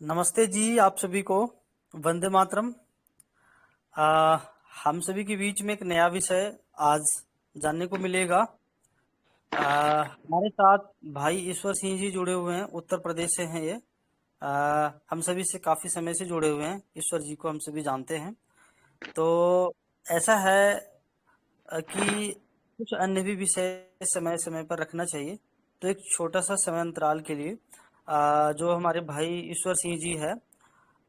नमस्ते जी, आप सभी को वंदे मातरम। आ, हम सभी के बीच में एक नया विषय आज जानने को मिलेगा। हमारे साथ भाई ईश्वर सिंह जी जुड़े हुए हैं, उत्तर प्रदेश से हैं ये। हम सभी से काफी समय से जुड़े हुए हैं, ईश्वर जी को हम सभी जानते हैं। तो ऐसा है कि कुछ अन्य भी विषय समय समय पर रखना चाहिए। तो एक छोटा सा समय अंतराल के लिए जो हमारे भाई ईश्वर सिंह जी है,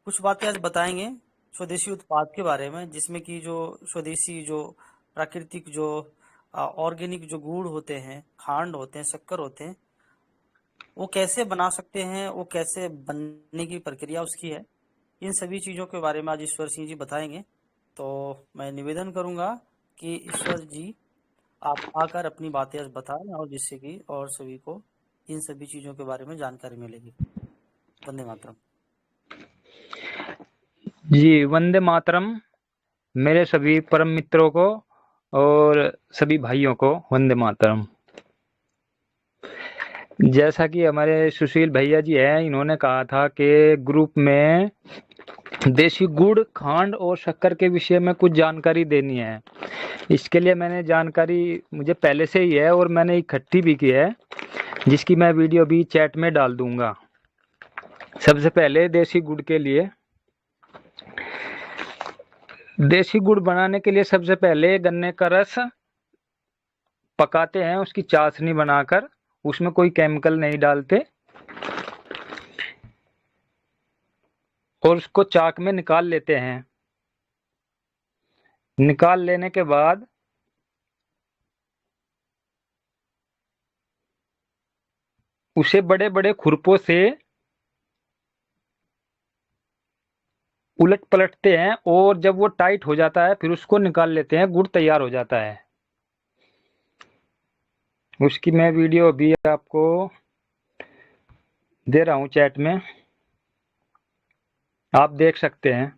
कुछ बातें आज बताएंगे स्वदेशी उत्पाद के बारे में, जिसमें कि जो स्वदेशी, जो प्राकृतिक, जो ऑर्गेनिक जो गुड़ होते हैं, खांड होते हैं, शक्कर होते हैं, वो कैसे बना सकते हैं, वो कैसे बनने की प्रक्रिया उसकी है। इन सभी चीज़ों के बारे में आज ईश्वर सिंह जी बताएंगे। तो मैं निवेदन करूंगा कि ईश्वर जी आप आकर अपनी बातें आज बताएं, और जिससे कि और सभी को इन सभी चीज़ों के बारे में जानकारी मिलेगी। वंदे मातरम। जी, वंदे मातरम। मेरे सभी परम मित्रों को और सभी भाइयों को वंदे मातरम। जैसा कि हमारे सुशील भैया जी हैं, इन्होंने कहा था कि ग्रुप में देसी गुड़, खांड और शक्कर के विषय में कुछ जानकारी देनी है। इसके लिए मैंने जानकारी मुझे पहले से ही है और मैंने इकट्ठी भी की है, जिसकी मैं वीडियो भी चैट में डाल दूंगा। सबसे पहले देसी गुड़ के लिए, देसी गुड़ बनाने के लिए सबसे पहले गन्ने का रस पकाते हैं, उसकी चाशनी बनाकर। उसमें कोई केमिकल नहीं डालते और उसको चाक में निकाल लेते हैं। निकाल लेने के बाद उसे बड़े बड़े खुरपों से उलट पलटते हैं और जब वो टाइट हो जाता है फिर उसको निकाल लेते हैं। गुड़ तैयार हो जाता है। उसकी मैं वीडियो अभी आपको दे रहा हूँ चैट में, आप देख सकते हैं।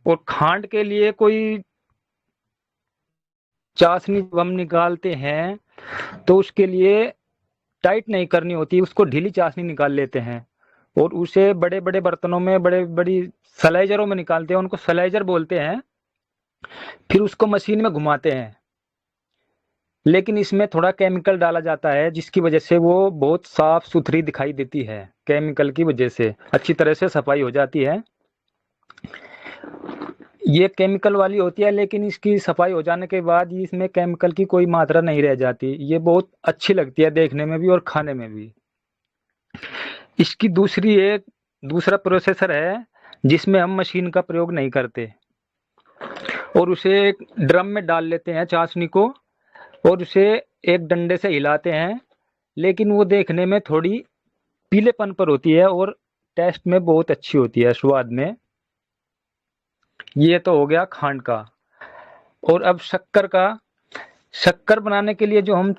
और खांड के लिए कोई चाशनी जब हम निकालते हैं तो उसके लिए टाइट नहीं करनी होती, उसको ढीली चाशनी निकाल लेते हैं और उसे बड़े बड़े बर्तनों में, बड़े बड़ी स्लाइजरों में निकालते हैं, उनको स्लाइजर बोलते हैं। फिर उसको मशीन में घुमाते हैं। लेकिन इसमें थोड़ा केमिकल डाला जाता है, जिसकी वजह से वो बहुत साफ सुथरी दिखाई देती है। केमिकल की वजह से अच्छी तरह से सफाई हो जाती है। ये केमिकल वाली होती है, लेकिन इसकी सफाई हो जाने के बाद इसमें केमिकल की कोई मात्रा नहीं रह जाती। ये बहुत अच्छी लगती है देखने में भी और खाने में भी। इसकी दूसरा प्रोसेसर है, जिसमें हम मशीन का प्रयोग नहीं करते और उसे एक ड्रम में डाल लेते हैं चाशनी को और उसे एक डंडे से हिलाते हैं। लेकिन वो देखने में थोड़ी पीलेपन पर होती है और टेस्ट में बहुत अच्छी होती है, स्वाद में। ये तो हो गया खांड का। और अब शक्कर का। शक्कर बनाने के लिए जो हम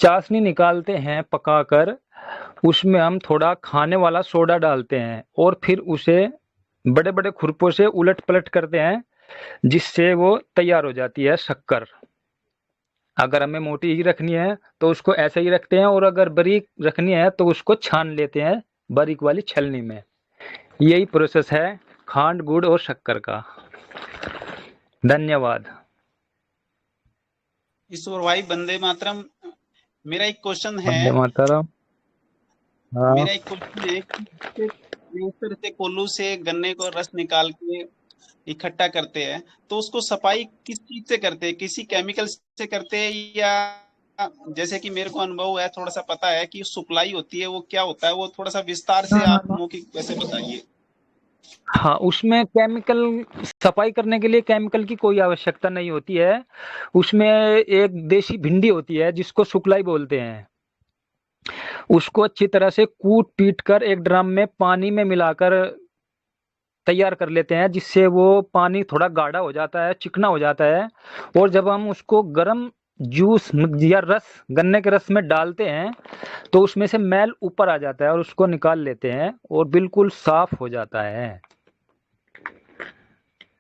चाशनी निकालते हैं पकाकर, उसमें हम थोड़ा खाने वाला सोडा डालते हैं और फिर उसे बड़े बड़े खुरपों से उलट पलट करते हैं, जिससे वो तैयार हो जाती है शक्कर। अगर हमें मोटी ही रखनी है तो उसको ऐसे ही रखते हैं, और अगर बारीक रखनी है तो उसको छान लेते हैं बारीक वाली छलनी में। यही प्रोसेस है खांड, गुड़ और शक्कर का। धन्यवाद। ईश्वर भाई, वंदे मातरम। मेरा एक क्वेश्चन है वंदे मातरम। हाँ। मेरा एक क्वेश्चन है कि इस तरह से कोल्हू से गन्ने को रस निकाल के इकट्ठा करते हैं, तो उसको सफाई किस चीज से करते हैं? किसी केमिकल से करते हैं, या जैसे कि मेरे को अनुभव है, थोड़ा सा पता है कि सुपलाई होती है, वो क्या होता है? वो थोड़ा सा विस्तार से आप मौखिक वैसे बताइए। हाँ, उसमें केमिकल, सफाई करने के लिए केमिकल की कोई आवश्यकता नहीं होती है। उसमें एक देसी भिंडी होती है जिसको सुकलाई बोलते हैं। उसको अच्छी तरह से कूट पीट कर एक ड्रम में पानी में मिलाकर तैयार कर लेते हैं, जिससे वो पानी थोड़ा गाढ़ा हो जाता है, चिकना हो जाता है। और जब हम उसको गर्म जूस या रस, गन्ने के रस में डालते हैं, तो उसमें से मैल ऊपर आ जाता है और उसको निकाल लेते हैं और बिल्कुल साफ हो जाता है।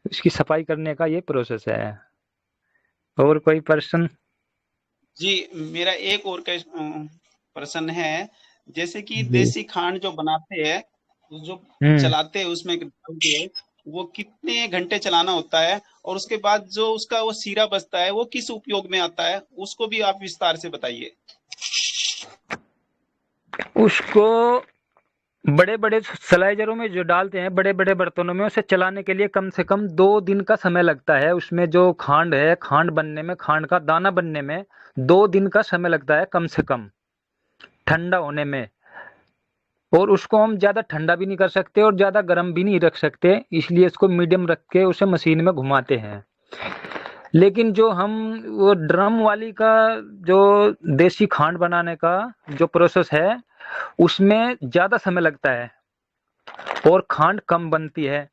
इसकी सफाई करने का ये प्रोसेस है। और कोई प्रश्न? जी, मेरा एक और प्रश्न है। जैसे कि जी। देसी खांड जो बनाते हैं, जो हम्म। चलाते हैं उसमें डाल के, वो कितने घंटे चलाना होता है, और उसके बाद जो उसका वो शीरा बचता है वो किस उपयोग में आता है, उसको भी आप विस्तार से बताइए। उसको बड़े बड़े स्लाइजरों में जो डालते हैं, बड़े बड़े बर्तनों में, उसे चलाने के लिए कम से कम 2 दिन का समय लगता है। उसमें जो खांड है, खांड बनने में, खांड का दाना बनने में 2 दिन का समय लगता है कम से कम, ठंडा होने में। और उसको हम ज़्यादा ठंडा भी नहीं कर सकते और ज़्यादा गर्म भी नहीं रख सकते, इसलिए इसको मीडियम रख के उसे मशीन में घुमाते हैं। लेकिन जो हम वो ड्रम वाली का जो देसी खांड बनाने का जो प्रोसेस है, उसमें ज़्यादा समय लगता है और खांड कम बनती है।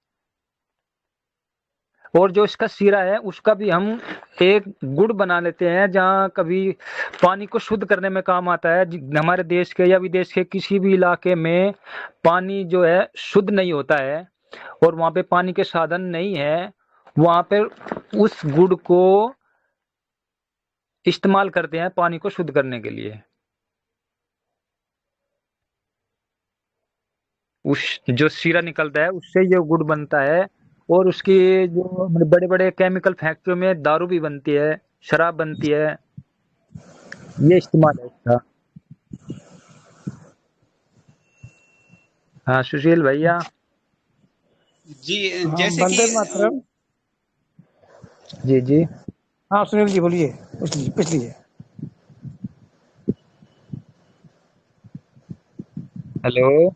और जो इसका शीरा है उसका भी हम एक गुड़ बना लेते हैं, जहाँ कभी पानी को शुद्ध करने में काम आता है। हमारे देश के या विदेश के किसी भी इलाके में पानी जो है शुद्ध नहीं होता है और वहाँ पे पानी के साधन नहीं है, वहाँ पे उस गुड़ को इस्तेमाल करते हैं पानी को शुद्ध करने के लिए। उस जो शीरा निकलता है उससे ये गुड़ बनता है। और उसकी जो बड़े बड़े केमिकल फैक्ट्रियों में दारू भी बनती है, शराब बनती है, ये इस्तेमाल है इसका। हाँ सुशील भैया। जी, हाँ, जैसे कि वंदे मातरम। जी जी। हाँ सुनील जी बोलिए, पूछ लीजिए। Hello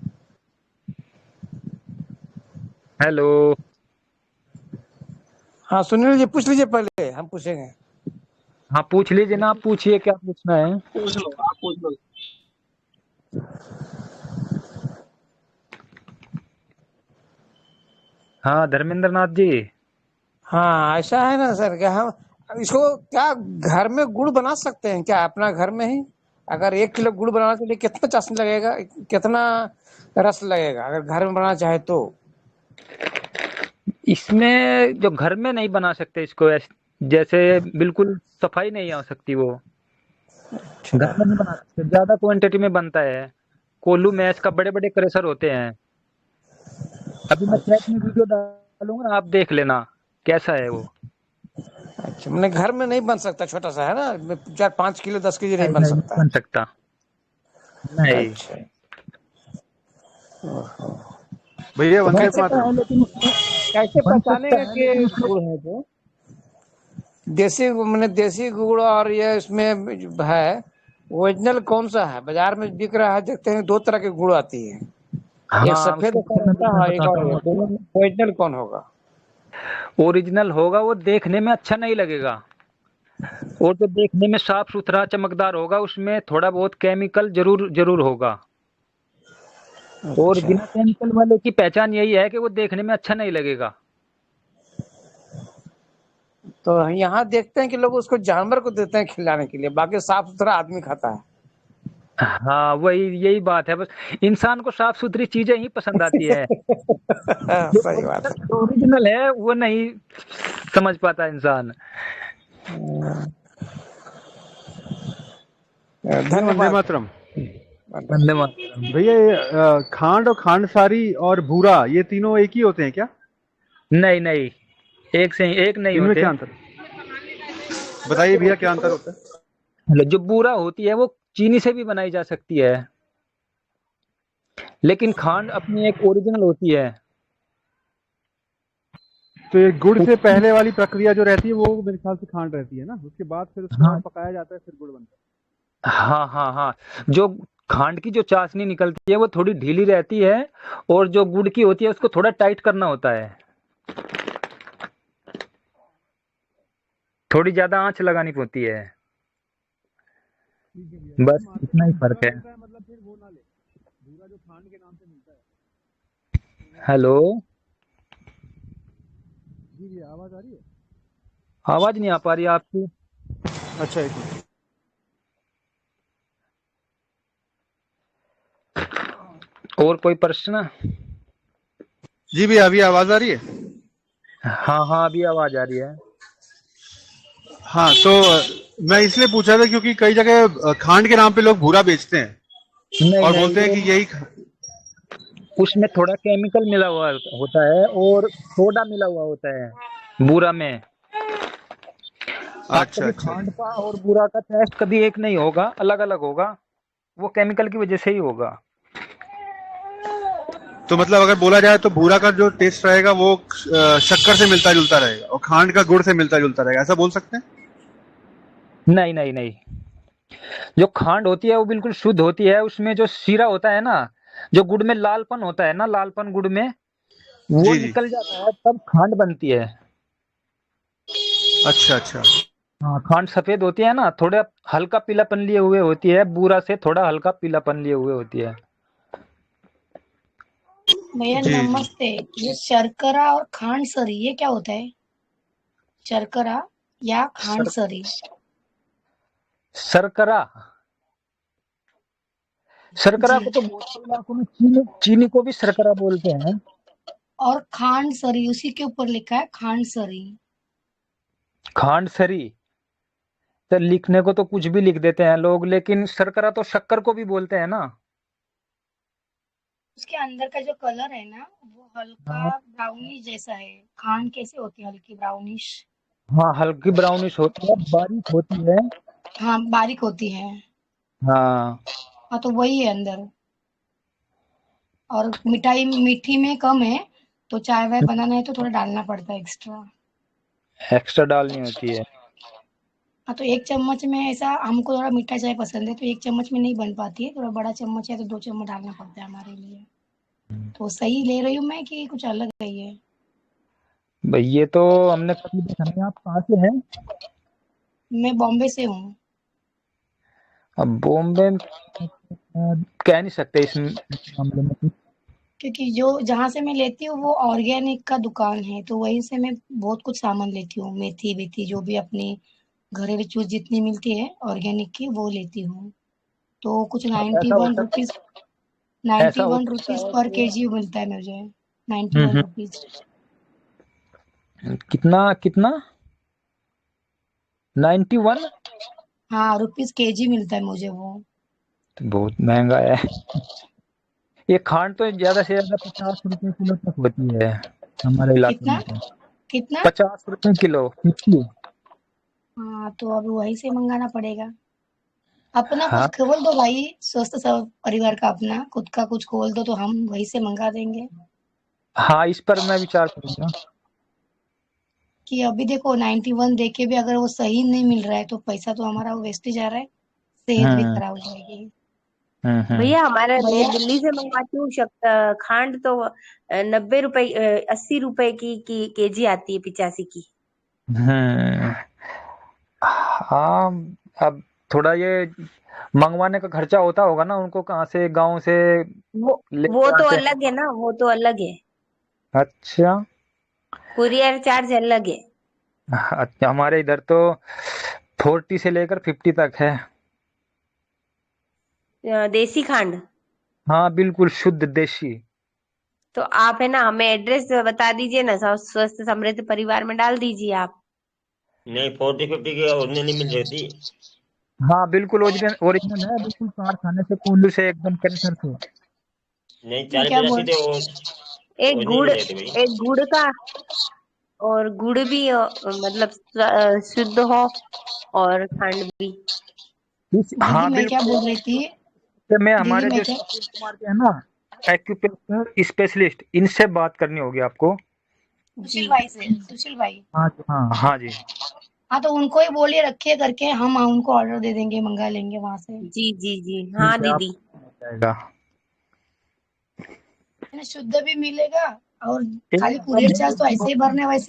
hello. हाँ सुनील जी पूछ लीजिए, पहले हम पूछेंगे। हाँ पूछ लीजिए ना, आप पूछिए क्या पूछना है। पूछ लो, आप पूछ लो। हाँ धर्मेंद्र नाथ जी। हाँ ऐसा है ना सर, क्या हम इसको क्या घर में गुड़ बना सकते हैं क्या, अपना घर में ही? अगर 1 किलो गुड़ बनाने के लिए कितना चाशनी लगेगा, कितना रस लगेगा, अगर घर में बनाना चाहे तो? इसमें जो घर में नहीं बना सकते इसको जैसे बिल्कुल सफाई नहीं आ सकती वो, अच्छा। घर में नहीं बना सकते, ज्यादा क्वांटिटी में बनता है। कोल्लू मैच का बड़े बड़े क्रेशर होते हैं। अभी मैं चैट में अच्छा। वीडियो डालूंगा, आप देख लेना कैसा है वो। अच्छा, मैंने घर में नहीं बन सकता, छोटा सा है ना, 4-5 किलो 10 केजी नहीं नहीं बन नहीं नहीं सकता। बन सकता। नहीं। अच्छा। भैया तो वंदे बन कैसे सकता मातरम। है लेकिन उसमें कैसे बन सकता पहचानेंगे है कि लेकिन उसमें गुड़ है जो देसी, मैंने देसी गुड़ और ये इसमें है, ओरिजिनल कौन सा है बाजार में बिक रहा है? देखते हैं 2 तरह की गुड़ आती है, एक हाँ सफेद उसके होता बारे में भी रहता मैं है, एक बताता और हूँ आपको। ओरिजिनल कौन होगा? ओरिजिनल होगा वो देखने में अच्छा नहीं लगेगा, और जो देखने में साफ सुथरा चमकदार होगा उसमें थोड़ा बहुत केमिकल जरूर जरूर होगा। और अच्छा। बिना केमिकल वाले की पहचान यही है कि वो देखने में अच्छा नहीं लगेगा। तो यहाँ देखते हैं कि लोग उसको जानवर को देते हैं खिलाने के लिए, बाकी साफ सुथरा आदमी खाता है। हाँ वही यही बात है, बस इंसान को साफ सुथरी चीजें ही पसंद आती है। जो सही बात ओरिजिनल है। जो ओरिजिनल है वो नहीं समझ पाता इंसान। भैया वंदे धन्यवाद। मातरम। वंदे मातरम। भैया ये खांड और खांडसारी और भूरा, ये तीनों एक ही होते हैं क्या? नहीं नहीं, एक से एक नहीं इनमें होते। क्या अंतर है? बताइए भैया क्या अंतर होता है? जो बूरा होती है वो चीनी से भी बनाई जा सकती है, लेकिन खांड अपनी एक ओरिजिनल होती है। तो ये गुड़ से उसकी पहले वाली प्रक्रिया जो रहती है वो मेरे ख्याल से खांड रहती है ना, उसके बाद फिर उसको और हाँ पकाया जाता है, फिर गुड़ बनता हाँ हाँ हाँ, जो खांड की जो चाशनी निकलती है वो थोड़ी ढीली रहती है, और जो गुड़ की होती है उसको थोड़ा टाइट करना होता है, थोड़ी ज्यादा आंच लगानी पड़ती है। है। ठीक है भैया, जैसे बस मार्केट इतना ही में भूरा फर्क है। मिलता है, मतलब फिर वो ना ले, भूरा जो खांड के नाम से मिलता है। हेलो, जी भैया आवाज आ रही है? आवाज नहीं आ पा रही आपकी। अच्छा एक मिनट। और कोई प्रश्न? जी भैया अभी आवाज आ रही है? हाँ हाँ अभी आवाज आ रही है। हाँ, तो मैं इसलिए पूछा था क्योंकि कई जगह खांड के नाम पे लोग भूरा बेचते हैं नहीं और नहीं, बोलते हैं वो कि यही उसमें थोड़ा केमिकल मिला हुआ होता है और सोडा मिला हुआ होता है बूरा में। आप अच्छा कभी अच्छा। खांड का और बूरा का टेस्ट कभी एक नहीं होगा, अलग अलग होगा। वो केमिकल की वजह से ही होगा। तो मतलब अगर बोला जाए तो भूरा का जो टेस्ट रहेगा वो शक्कर से मिलता जुलता रहेगा और खांड का गुड़ से मिलता जुलता रहेगा, ऐसा बोल सकते हैं? नहीं नहीं नहीं, जो खांड होती है वो बिल्कुल शुद्ध होती है। उसमें जो शीरा होता है ना, जो गुड़ में लालपन होता है ना, लालपन गुड़ में वो जी जी। निकल जाता है तब खांड बनती है। अच्छा अच्छा। हाँ, खांड सफेद होती है ना, थोड़ा हल्का पीलापन लिए हुए होती है, बूरा से थोड़ा हल्का पीलापन लिए हुए होती है। भैया जी जी। नमस्ते। ये शर्करा और खांड सरी ये क्या होता है? शर्करा या खांड सर, सरी? शर्करा, शर्करा जी। को तो बहुत से इलाकों में चीनी, चीनी को भी शर्करा बोलते हैं। और खांड सरी उसी के ऊपर लिखा है खांड सरी। खांड सरी तो लिखने को तो कुछ भी लिख देते हैं लोग, लेकिन शर्करा तो शक्कर को भी बोलते हैं ना। उसके अंदर का जो कलर है ना वो हल्का हाँ ब्राउनिश जैसा है। खांड कैसे होती है हल्की ब्राउनिश? हाँ, हल्की ब्राउनिश होती है, बारीक होती है। हाँ बारीक होती है। हाँ, हाँ तो वही है अंदर। और मिठाई मीठी में कम है तो चाय वाय बनाना है तो थोड़ा डालना पड़ता है एक्स्ट्रा। एक्स्ट्रा डालनी होती है। हाँ तो एक चम्मच में ऐसा हमको थोड़ा मीठा चाय पसंद है तो एक चम्मच में नहीं बन पाती है। थोड़ा बड़ा चम्मच है तो 2 चम्मच डालना पड़ता है हमारे लिए। तो सही ले रही हूँ मैं कि कुछ अलग है ये? भाई ये तो हमने कभी देखा नहीं। आप कहाँ से हैं? मैं बॉम्बे से हूँ। अब बॉम्बे में कह नहीं सकते इस मामले में कुछ। क्योंकि जो जहाँ से मैं लेती हूँ वो ऑर्गेनिक का दुकान है तो वहीं से मैं बहुत कुछ सामान लेती हूँ। मेथी वेथी जो भी अपनी घरेलू चीज जितनी मिलती है ऑर्गेनिक की वो लेती हूँ। तो कुछ अब ऐसा हो 91 सकता रुपीज ऐसा हो 91 सकता रुपीज है पर कि केजी मिलता है मुझे। 91 रुपीज। कितना कितना 91? हाँ रुपीज केजी मिलता है मुझे वो। तो बहुत महंगा है। ये खांड तो ज्यादा से ज्यादा 50 रुपए किलो तक होती है हमारे इलाके कितना में तो। कितना? 50 रुपए किलो, 50। हाँ तो अब वहीं से मंगाना पड़ेगा। अपना कुछ हाँ खोल दो भाई। स्वस्थ सब परिवार का अपना खुद का कुछ खोल दो तो हम वहीं से मंगा देंगे। हाँ, इस पर मैं विचार करूंगा। कि अभी देखो 91 दे के भी अगर वो सही नहीं मिल रहा है तो पैसा तो हमारा वेस्ट ही जा रहा है। सेहत भी हम्म खराब हो जाएगी। हम्म। भैया हमारा मैं भैया दिल्ली से मंगवाती हूँ खांड तो 90 रुपए 80 रुपए की केजी आती है 85 की। हम्म। हाँ, अब थोड़ा ये मंगवाने का खर्चा होता होगा ना उनको, कहाँ से गांव से वो लेके वो तो आते हैं। अलग है ना, वो तो अलग है। अच्छा। कुरियर चार्ज अलग है। अच्छा, हमारे इधर तो 40 से लेकर 50 तक है। देसी खांड। हाँ बिल्कुल शुद्ध देशी। तो आप है ना हमें एड्रेस बता दीजिए ना, स्वस्थ समृद्ध परिवार में डाल दीजिए आप। नहीं 40-50 की ओरिजिनल नहीं मिल रही। हाँ बिल्कुल ओरिजिनल, ओरिजिनल है, बिल्कुल कारखाने से, कुल्लू से, एकदम कैंसर से। नहीं मैं क्या बोल 40-85 थे वो एक ओरिजिनल गुड़, मिल जाते भाई। एक गुड़ का, और गुड़ भी मतलब शुद्ध हो, और खंड भी। दीदी हाँ मैं क्या बिल्कुल। बोल रही थी? तो मैं दीदी हमारे मैं जो क्या सुशील कुमार के है ना, एक्यूप्रेशर स्पेशलिस्ट, इनसे बात करनी होगी आपको। सुशील भाई से सुशील भाई। हाँ जी, हाँ हाँ जी। हाँ तो उनको ही बोलिए रखिए करके हम उनको ऑर्डर दे देंगे मंगा लेंगे वहां से। जी जी जी हाँ ठीक है, दीदी। आपको मिल जाएगा। शुद्ध भी मिलेगा और खाली एकदम कुरियर चार्ज तो ऐसे ही बिल्कुल। भरने वैसे